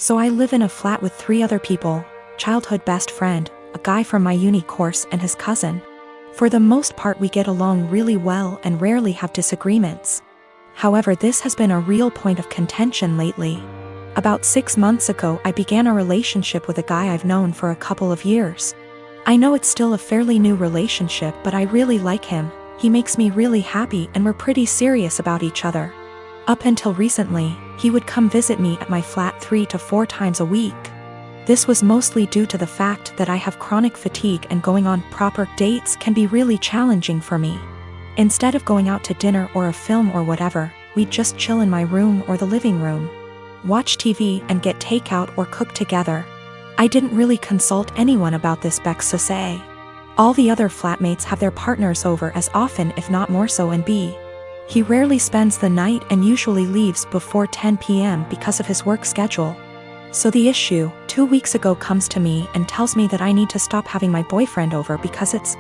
So I live in a flat with 3 other people: childhood best friend, a guy from my uni course, and his cousin. For the most part we get along really well and rarely have disagreements. However, this has been a real point of contention lately. About 6 months ago I began a relationship with a guy I've known for a couple of years. I know it's still a fairly new relationship, but I really like him. He makes me really happy and we're pretty serious about each other. Up until recently, he would come visit me at my flat 3 to 4 times a week. This was mostly due to the fact that I have chronic fatigue and going on proper dates can be really challenging for me. Instead of going out to dinner or a film or whatever, we'd just chill in my room or the living room, watch TV and get takeout or cook together. I didn't really consult anyone about this because all the other flatmates have their partners over as often if not more so, and he rarely spends the night and usually leaves before 10 p.m. because of his work schedule. So the issue, 2 weeks ago, comes to me and tells me that I need to stop having my boyfriend over because it's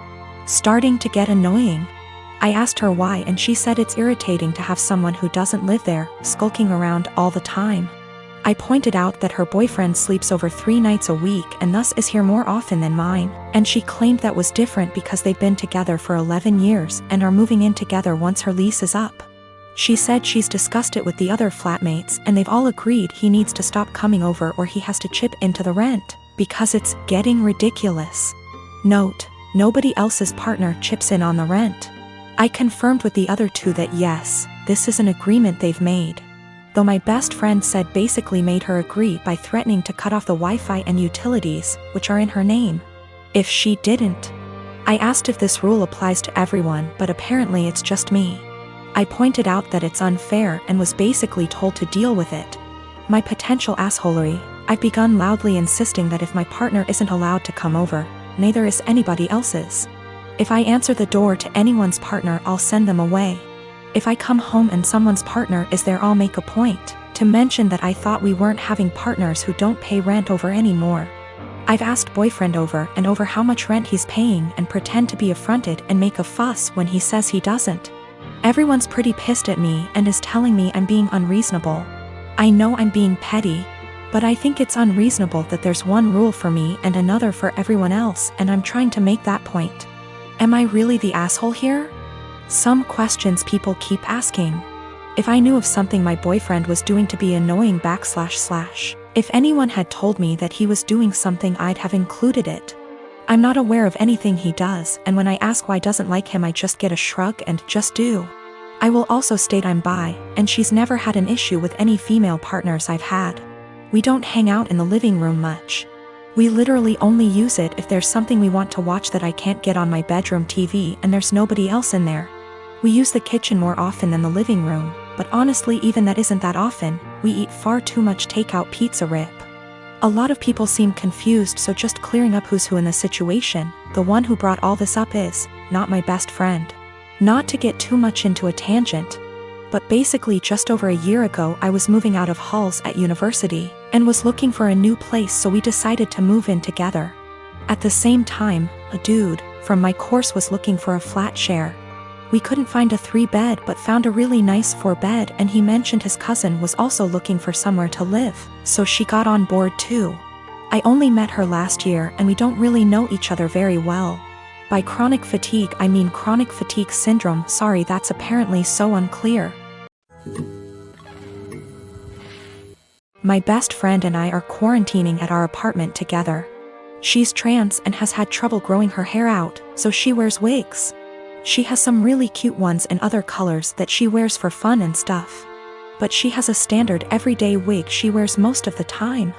starting to get annoying. I asked her why and she said it's irritating to have someone who doesn't live there skulking around all the time. I pointed out that her boyfriend sleeps over 3 nights a week and thus is here more often than mine, and she claimed that was different because they've been together for 11 years and are moving in together once her lease is up. She said she's discussed it with the other flatmates and they've all agreed he needs to stop coming over or he has to chip into the rent, because it's getting ridiculous. Note: nobody else's partner chips in on the rent. I confirmed with the other 2 that yes, this is an agreement they've made. Though my best friend said basically made her agree by threatening to cut off the Wi-Fi and utilities, which are in her name, if she didn't. I asked if this rule applies to everyone, but apparently it's just me. I pointed out that it's unfair and was basically told to deal with it. My potential assholery, I've begun loudly insisting that if my partner isn't allowed to come over, neither is anybody else's. If I answer the door to anyone's partner, I'll send them away. If I come home and someone's partner is there, I'll make a point to mention that I thought we weren't having partners who don't pay rent over anymore. I've asked boyfriend over and over how much rent he's paying and pretend to be affronted and make a fuss when he says he doesn't. Everyone's pretty pissed at me and is telling me I'm being unreasonable. I know I'm being petty, but I think it's unreasonable that there's one rule for me and another for everyone else, and I'm trying to make that point. Am I really the asshole here? Some questions people keep asking. If I knew of something my boyfriend was doing to be annoying / if anyone had told me that he was doing something, I'd have included it. I'm not aware of anything he does, and when I ask why I doesn't like him, I just get a shrug and just do. I will also state I'm bi, and she's never had an issue with any female partners I've had. We don't hang out in the living room much. We literally only use it if there's something we want to watch that I can't get on my bedroom TV and there's nobody else in there. We use the kitchen more often than the living room, but honestly even that isn't that often. We eat far too much takeout pizza rip. A lot of people seem confused, so just clearing up who's who in the situation. The one who brought all this up is not my best friend. Not to get too much into a tangent, but basically just over a year ago I was moving out of halls at university and was looking for a new place, so we decided to move in together. At the same time, a dude from my course was looking for a flat share. We couldn't find a 3-bed but found a really nice 4-bed, and he mentioned his cousin was also looking for somewhere to live, so she got on board too. I only met her last year and we don't really know each other very well. By chronic fatigue I mean chronic fatigue syndrome. Sorry, that's apparently so unclear. My best friend and I are quarantining at our apartment together. She's trans and has had trouble growing her hair out, so she wears wigs. She has some really cute ones in other colors that she wears for fun and stuff. But she has a standard everyday wig she wears most of the time.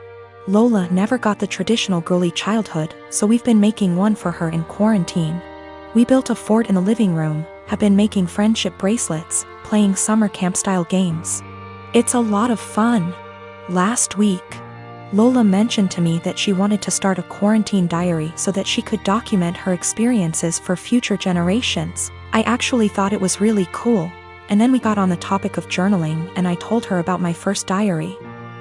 Lola never got the traditional girly childhood, so we've been making one for her in quarantine. We built a fort in the living room, have been making friendship bracelets, playing summer camp style games. It's a lot of fun. Last week, Lola mentioned to me that she wanted to start a quarantine diary so that she could document her experiences for future generations. I actually thought it was really cool, and then we got on the topic of journaling and I told her about my first diary.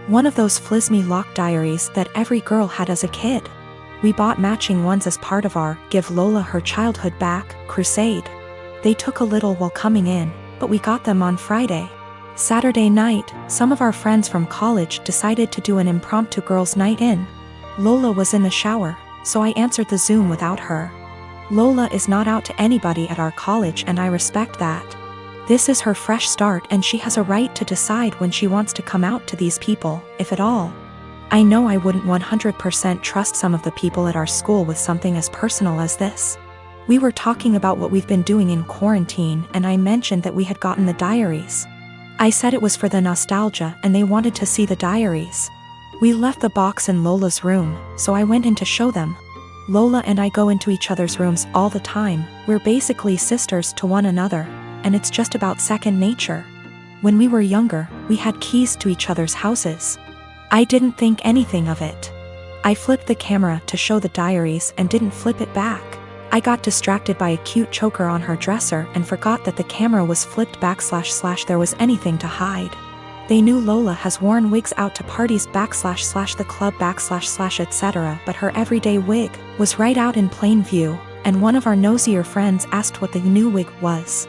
One of those flismy lock diaries that every girl had as a kid. We bought matching ones as part of our Give Lola Her Childhood Back crusade. They took a little while coming in, but we got them on Friday. Saturday night, some of our friends from college decided to do an impromptu girls' night in. Lola was in the shower, so I answered the Zoom without her. Lola is not out to anybody at our college and I respect that. This is her fresh start and she has a right to decide when she wants to come out to these people, if at all. I know I wouldn't 100% trust some of the people at our school with something as personal as this. We were talking about what we've been doing in quarantine and I mentioned that we had gotten the diaries. I said it was for the nostalgia and they wanted to see the diaries. We left the box in Lola's room, so I went in to show them. Lola and I go into each other's rooms all the time, we're basically sisters to one another, and it's just about second nature. When we were younger, we had keys to each other's houses. I didn't think anything of it. I flipped the camera to show the diaries and didn't flip it back. I got distracted by a cute choker on her dresser and forgot that the camera was flipped back / there was anything to hide. They knew Lola has worn wigs out to parties / the club / etc., but her everyday wig was right out in plain view, and one of our nosier friends asked what the new wig was.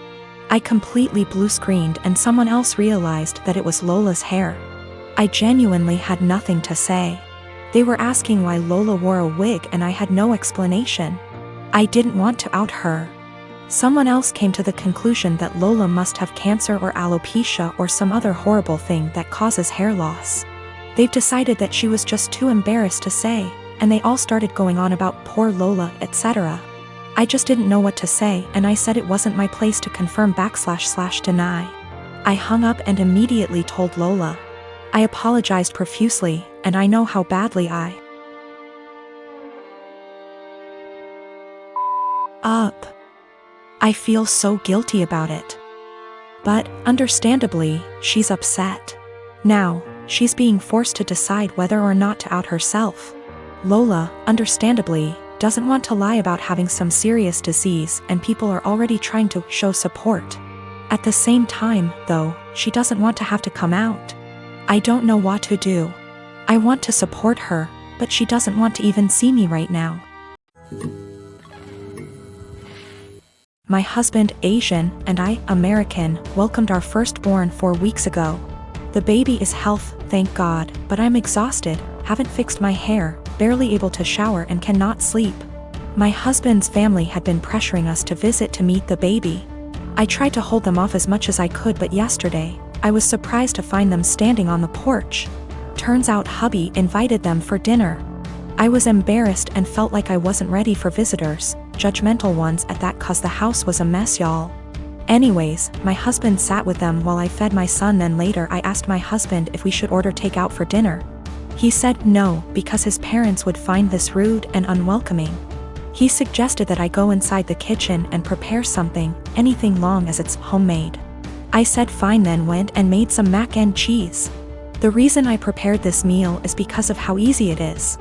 I completely blue-screened and someone else realized that it was Lola's hair. I genuinely had nothing to say. They were asking why Lola wore a wig and I had no explanation. I didn't want to out her. Someone else came to the conclusion that Lola must have cancer or alopecia or some other horrible thing that causes hair loss. They've decided that she was just too embarrassed to say, and they all started going on about poor Lola, etc. I just didn't know what to say and I said it wasn't my place to confirm / deny. I hung up and immediately told Lola. I apologized profusely, and I know how badly I feel so guilty about it. But, understandably, she's upset. Now, she's being forced to decide whether or not to out herself. Lola, understandably, doesn't want to lie about having some serious disease and people are already trying to show support. At the same time, though, she doesn't want to have to come out. I don't know what to do. I want to support her, but she doesn't want to even see me right now. My husband, Asian, and I, American, welcomed our firstborn 4 weeks ago. The baby is healthy, thank God, but I'm exhausted, haven't fixed my hair, barely able to shower and cannot sleep. My husband's family had been pressuring us to visit to meet the baby. I tried to hold them off as much as I could, but yesterday, I was surprised to find them standing on the porch. Turns out hubby invited them for dinner. I was embarrassed and felt like I wasn't ready for visitors, judgmental ones at that, cause the house was a mess, y'all. Anyways, my husband sat with them while I fed my son. Then later I asked my husband if we should order takeout for dinner. He said no, because his parents would find this rude and unwelcoming. He suggested that I go inside the kitchen and prepare something, anything long as it's homemade. I said fine, then went and made some mac and cheese. The reason I prepared this meal is because of how easy it is.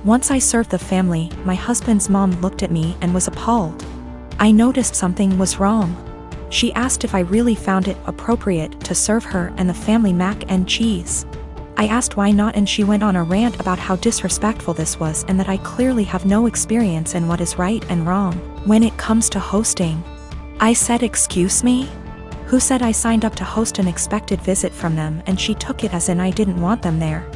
Once I served the family, my husband's mom looked at me and was appalled. I noticed something was wrong. She asked if I really found it appropriate to serve her and the family mac and cheese. I asked why not, and she went on a rant about how disrespectful this was and that I clearly have no experience in what is right and wrong when it comes to hosting. I said, excuse me? Who said I signed up to host an expected visit from them? And she took it as in I didn't want them there.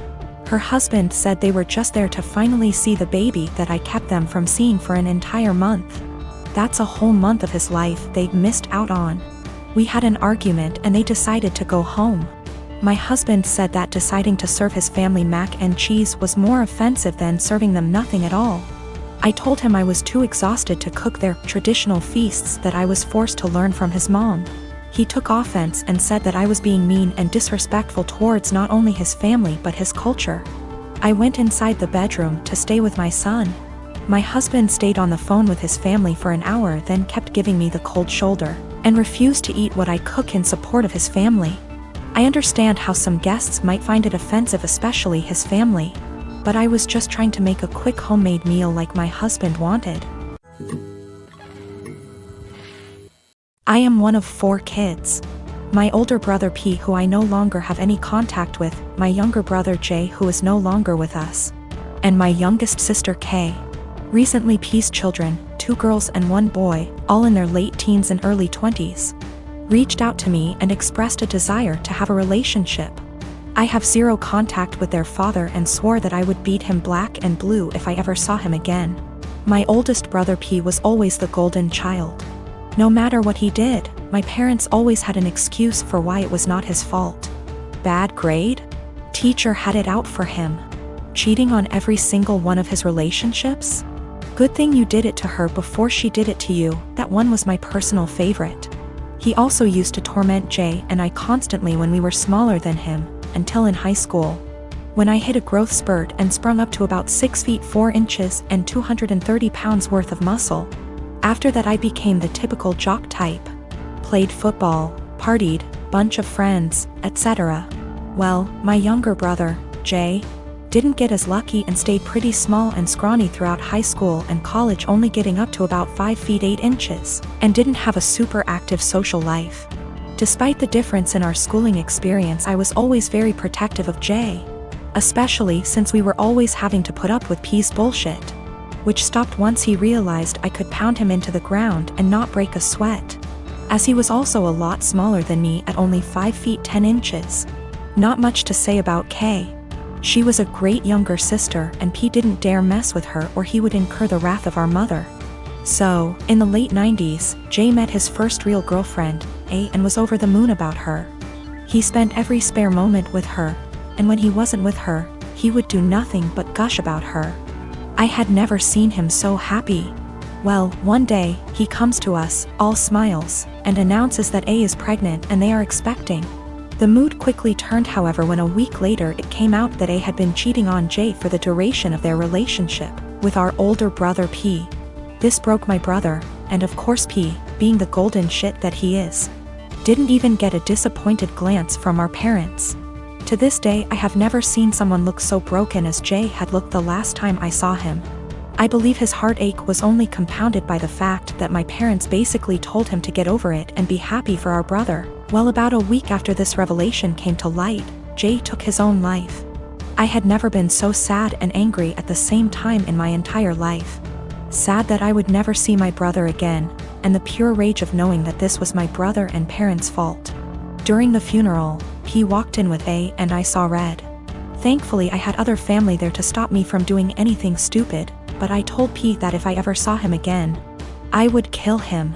Her husband said they were just there to finally see the baby that I kept them from seeing for an entire month. That's a whole month of his life they'd missed out on. We had an argument and they decided to go home. My husband said that deciding to serve his family mac and cheese was more offensive than serving them nothing at all. I told him I was too exhausted to cook their traditional feasts that I was forced to learn from his mom. He took offense and said that I was being mean and disrespectful towards not only his family but his culture. I went inside the bedroom to stay with my son. My husband stayed on the phone with his family for an hour, then kept giving me the cold shoulder, and refused to eat what I cook in support of his family. I understand how some guests might find it offensive, especially his family, but I was just trying to make a quick homemade meal like my husband wanted. I am one of 4 kids. My older brother P, who I no longer have any contact with, my younger brother J, who is no longer with us, and my youngest sister K. Recently P's children, 2 girls and 1 boy, all in their late teens and early 20s. reached out to me and expressed a desire to have a relationship. I have zero contact with their father and swore that I would beat him black and blue if I ever saw him again. My oldest brother P was always the golden child. No matter what he did, my parents always had an excuse for why it was not his fault. Bad grade? Teacher had it out for him. Cheating on every single one of his relationships? Good thing you did it to her before she did it to you. That one was my personal favorite. He also used to torment Jay and I constantly when we were smaller than him, until in high school. When I hit a growth spurt and sprung up to about 6 feet 4 inches and 230 pounds worth of muscle. After that I became the typical jock type. Played football, partied, bunch of friends, etc. Well, my younger brother, Jay, didn't get as lucky and stayed pretty small and scrawny throughout high school and college, only getting up to about 5 feet 8 inches, and didn't have a super active social life. Despite the difference in our schooling experience, I was always very protective of Jay. Especially since we were always having to put up with P's bullshit. Which stopped once he realized I could pound him into the ground and not break a sweat. As he was also a lot smaller than me at only 5 feet 10 inches. Not much to say about Kay. She was a great younger sister and P didn't dare mess with her or he would incur the wrath of our mother. So, in the late 90s, Jay met his first real girlfriend, A, and was over the moon about her. He spent every spare moment with her, and when he wasn't with her, he would do nothing but gush about her. I had never seen him so happy. Well, one day, he comes to us, all smiles, and announces that A is pregnant and they are expecting. The mood quickly turned, however, when a week later it came out that A had been cheating on Jay for the duration of their relationship, with our older brother P. This broke my brother, and of course P, being the golden shit that he is, didn't even get a disappointed glance from our parents. To this day I have never seen someone look so broken as Jay had looked the last time I saw him. I believe his heartache was only compounded by the fact that my parents basically told him to get over it and be happy for our brother. Well, about a week after this revelation came to light, Jay took his own life. I had never been so sad and angry at the same time in my entire life. Sad that I would never see my brother again, and the pure rage of knowing that this was my brother and parents' fault. During the funeral, P walked in with A and I saw red. Thankfully I had other family there to stop me from doing anything stupid, but I told P that if I ever saw him again, I would kill him.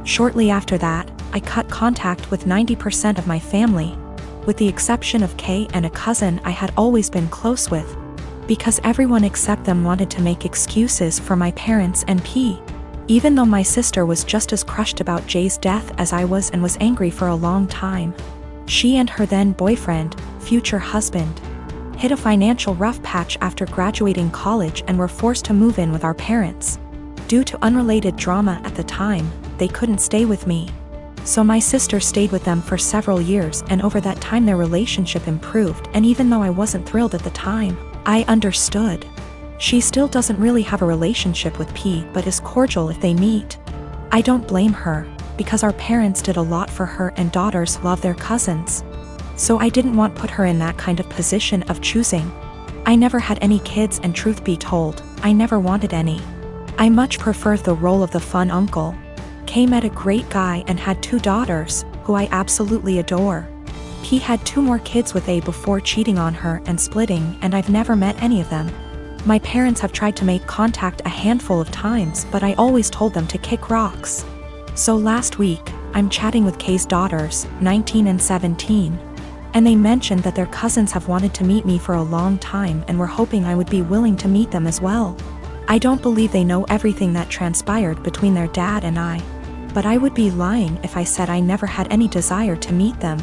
Shortly after that, I cut contact with 90% of my family, with the exception of K and a cousin I had always been close with, because everyone except them wanted to make excuses for my parents and P. Even though my sister was just as crushed about Jay's death as I was and was angry for a long time. She and her then boyfriend, future husband, hit a financial rough patch after graduating college and were forced to move in with our parents. Due to unrelated drama at the time, they couldn't stay with me. So my sister stayed with them for several years, and over that time their relationship improved, and even though I wasn't thrilled at the time, I understood. She still doesn't really have a relationship with P but is cordial if they meet. I don't blame her, because our parents did a lot for her and daughters love their cousins. So I didn't want to put her in that kind of position of choosing. I never had any kids, and truth be told, I never wanted any. I much preferred the role of the fun uncle. Kay met a great guy and had 2 daughters, who I absolutely adore. P had 2 more kids with A before cheating on her and splitting, and I've never met any of them. My parents have tried to make contact a handful of times, but I always told them to kick rocks. So last week, I'm chatting with Kay's daughters, 19 and 17. And they mentioned that their cousins have wanted to meet me for a long time and were hoping I would be willing to meet them as well. I don't believe they know everything that transpired between their dad and I. But I would be lying if I said I never had any desire to meet them.